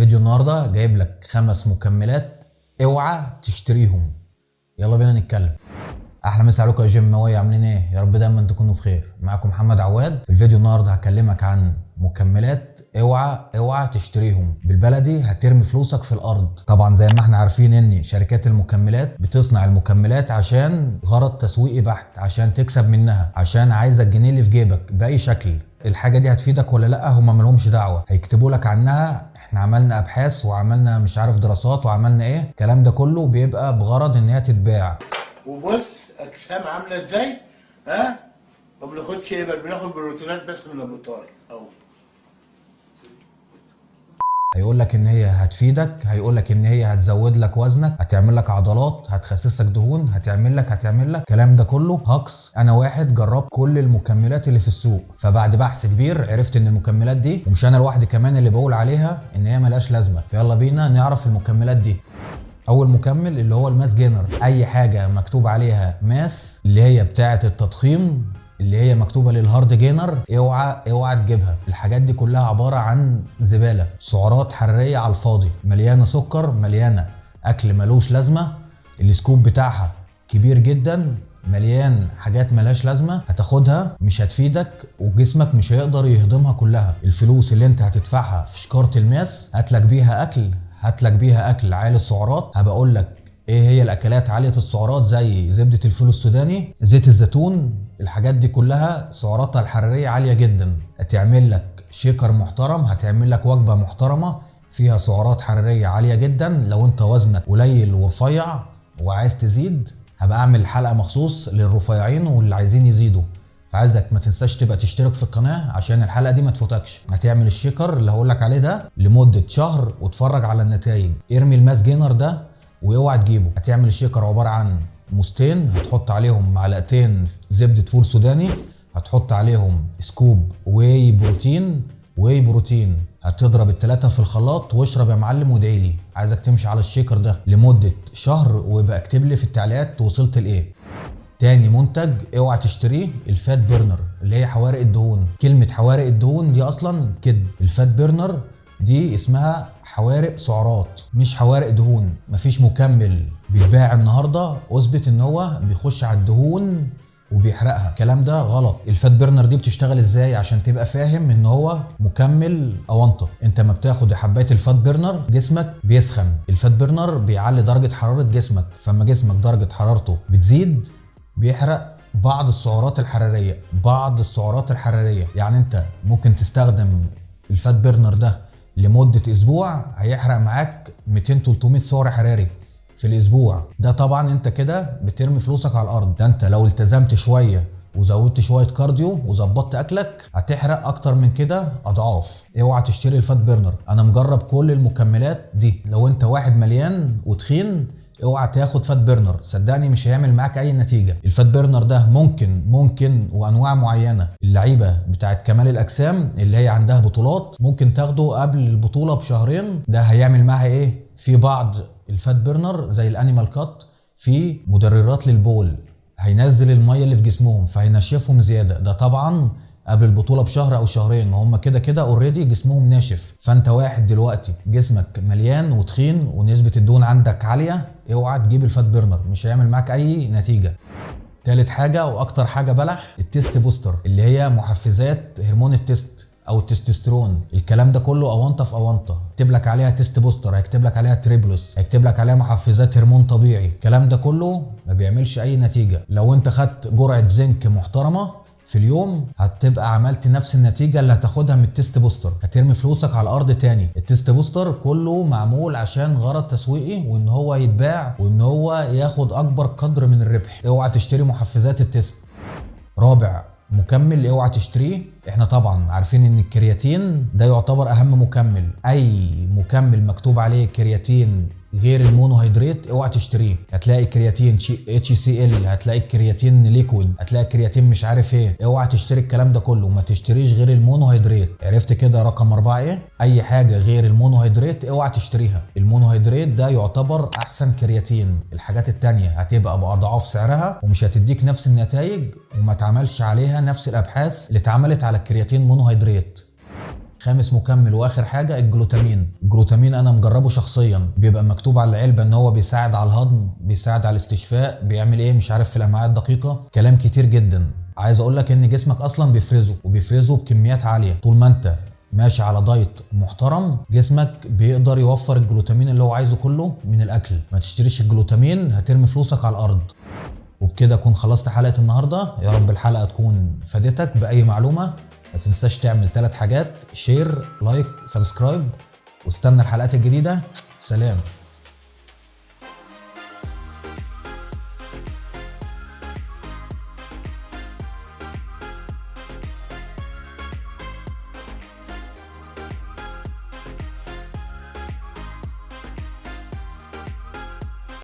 فيديو النهارده جايب لك 5 مكملات اوعى تشتريهم. يلا بينا نتكلم. احلى مسا عليكم يا جيماويه، عاملين ايه؟ يا رب دايما تكونوا بخير. معاكم محمد عواد. في الفيديو النهارده هكلمك عن مكملات اوعى تشتريهم. بالبلدي هترمي فلوسك في الارض. طبعا زي ما احنا عارفين ان شركات المكملات بتصنع المكملات عشان غرض تسويقي بحت، عشان تكسب منها، عشان عايزك الجنيه اللي في جيبك باي شكل. الحاجه دي هتفيدك ولا لا هم مالهمش دعوه، هيكتبوا لك عنها احنا عملنا ابحاث وعملنا مش عارف دراسات وعملنا ايه. الكلام ده كله بيبقى بغرض ان هي تتباع. وبص اجسام عامله ازاي، ها؟ ما بناخدش ابر، بناخد بروتينات بس من الابطال اهو. هيقول لك ان هي هتفيدك، هيقول لك ان هي هتزود لك وزنك، هتعمل لك عضلات، هتخسسك دهون، هتعمل لك الكلام ده كله هكس. انا واحد جربت كل المكملات اللي في السوق، فبعد بحث كبير عرفت ان المكملات دي، ومش انا لوحدي كمان اللي بقول عليها ان هي ملهاش لازمه. فيلا بينا نعرف المكملات دي. اول مكمل اللي هو الماس جينر. اي حاجه مكتوب عليها ماس اللي هي بتاعه التضخيم، اللي هي مكتوبه للهارد جينر، اوعى تجيبها. الحاجات دي كلها عباره عن زباله، سعرات حراريه على الفاضي، مليانه سكر، مليانه اكل ملوش لازمه. السكوب بتاعها كبير جدا، مليان حاجات ملهاش لازمه، هتاخدها مش هتفيدك وجسمك مش هيقدر يهضمها كلها. الفلوس اللي انت هتدفعها في شكاره الماس هاتلك بيها اكل عالي السعرات. هبقى اقول لك ايه هي الاكلات عاليه السعرات، زي زبده الفول السوداني، زيت الزيتون. الحاجات دي كلها سعراتها الحراريه عاليه جدا. هتعمل لك شيكر محترم، هتعمل لك وجبه محترمه فيها سعرات حراريه عاليه جدا. لو انت وزنك قليل ورفيع وعايز تزيد، هبقى اعمل حلقه مخصوص للرفيعين واللي عايزين يزيدوا. فعايزك ما تنساش تبقى تشترك في القناه عشان الحلقه دي ما تفوتكش. هتعمل الشيكر اللي هقول لك عليه ده لمده شهر واتفرج على النتائج. ارمي الماس جينر ده واوعى تجيبه. هتعمل الشيكر عباره عن موستين، هتحط عليهم معلقتين زبده فول سوداني، هتحط عليهم سكوب واي بروتين. هتضرب الثلاثه في الخلاط واشرب يا معلم وادعي لي. عايزك تمشي على الشيكر ده لمده شهر ويبقى اكتب لي في التعليقات وصلت لايه. تاني منتج اوعى تشتريه الفات بيرنر، اللي هي حوارق الدهون. كلمة حوارق الدهون دي اصلا كده. الفات بيرنر دي اسمها حوارق سعرات مش حوارق دهون. مفيش مكمل بيتباع النهارده اثبت ان هو بيخش على الدهون وبيحرقها. الكلام ده غلط. الفات بيرنر دي بتشتغل ازاي عشان تبقى فاهم ان هو مكمل اونطه. انت ما بتاخد حبايه الفات بيرنر جسمك بيسخن. الفات بيرنر بيعلي درجه حراره جسمك، فاما جسمك درجه حرارته بتزيد بيحرق بعض السعرات الحراريه. يعني انت ممكن تستخدم الفات بيرنر ده لمده اسبوع، هيحرق معاك 200-300 سعر حراري في الاسبوع. ده طبعا انت كده بترمي فلوسك على الارض. ده انت لو التزمت شويه وزودت شويه كارديو وظبطت اكلك هتحرق اكتر من كده اضعاف. اوعى تشتري الفات بيرنر. انا مجرب كل المكملات دي. لو انت واحد مليان وتخين اوعى تاخد فات بيرنر، صدقني مش هيعمل معاك اي نتيجه. الفات بيرنر ده ممكن وانواع معينه. اللعيبه بتاعت كمال الاجسام اللي هي عندها بطولات ممكن تاخده قبل البطوله بشهرين. ده هيعمل معاها ايه؟ في بعض الفات بيرنر زي الانيمال كات في مدررات للبول، هينزل الميه اللي في جسمهم فهينشفهم زياده. ده طبعا قبل البطوله بشهر او شهرين، هم كده اوريدي جسمهم ناشف. فانت واحد دلوقتي جسمك مليان وتخين ونسبه الدهون عندك عاليه، اوعى تجيب الفات بيرنر، مش هيعمل معاك اي نتيجه. تالت حاجه واكتر حاجه بلح، التست بوستر، اللي هي محفزات هرمون التست او التستوستيرون. الكلام ده كله اونطه في اونطه. هيكتب لك عليها تست بوستر، هيكتب لك عليها تريبلوس، هيكتب لك عليها محفزات هرمون طبيعي. الكلام ده كله ما بيعملش اي نتيجه. لو انت خدت جرعه زنك محترمه في اليوم هتبقى عملت نفس النتيجه اللي هتاخدها من التست بوستر. هترمي فلوسك على الارض تاني. التست بوستر كله معمول عشان غرض تسويقي وان هو يتباع وان هو ياخد اكبر قدر من الربح. اوعى تشتري محفزات التست. رابع مكمل اوعى تشتريه، احنا طبعا عارفين ان الكرياتين ده يعتبر اهم مكمل. اي مكمل مكتوب عليه كرياتين غير المونوهيدرات اوعى تشتريه. هتلاقي كرياتين HCl، هتلاقي كرياتين ليكويد، هتلاقي كرياتين مش عارف ايه. اوعى تشتري الكلام ده كله، ما تشتريش غير المونوهيدرات. عرفت كده رقم 4 ايه؟ اي حاجه غير المونوهيدرات اوعى تشتريها. المونوهيدرات ده يعتبر احسن كرياتين. الحاجات التانية هتبقى باضعاف سعرها ومش هتديك نفس النتائج وما تعملش عليها نفس الابحاث اللي اتعملت على الكرياتين مونوهيدرات. خامس مكمل واخر حاجه الجلوتامين انا مجربه شخصيا، بيبقى مكتوب على العلبه ان هو بيساعد على الهضم، بيساعد على الاستشفاء، بيعمل ايه مش عارف في الامعاء الدقيقه، كلام كتير جدا. عايز اقول لك ان جسمك اصلا بيفرزه بكميات عاليه. طول ما انت ماشي على دايت محترم جسمك بيقدر يوفر الجلوتامين اللي هو عايزه كله من الاكل. ما تشتريش الجلوتامين هترمي فلوسك على الارض. وبكده اكون خلصت حلقه النهارده. يا رب الحلقه تكون فادتك باي معلومه. ما تنساش تعمل 3 حاجات: شير، لايك، سبسكرايب، واستنى الحلقات الجديده. سلام.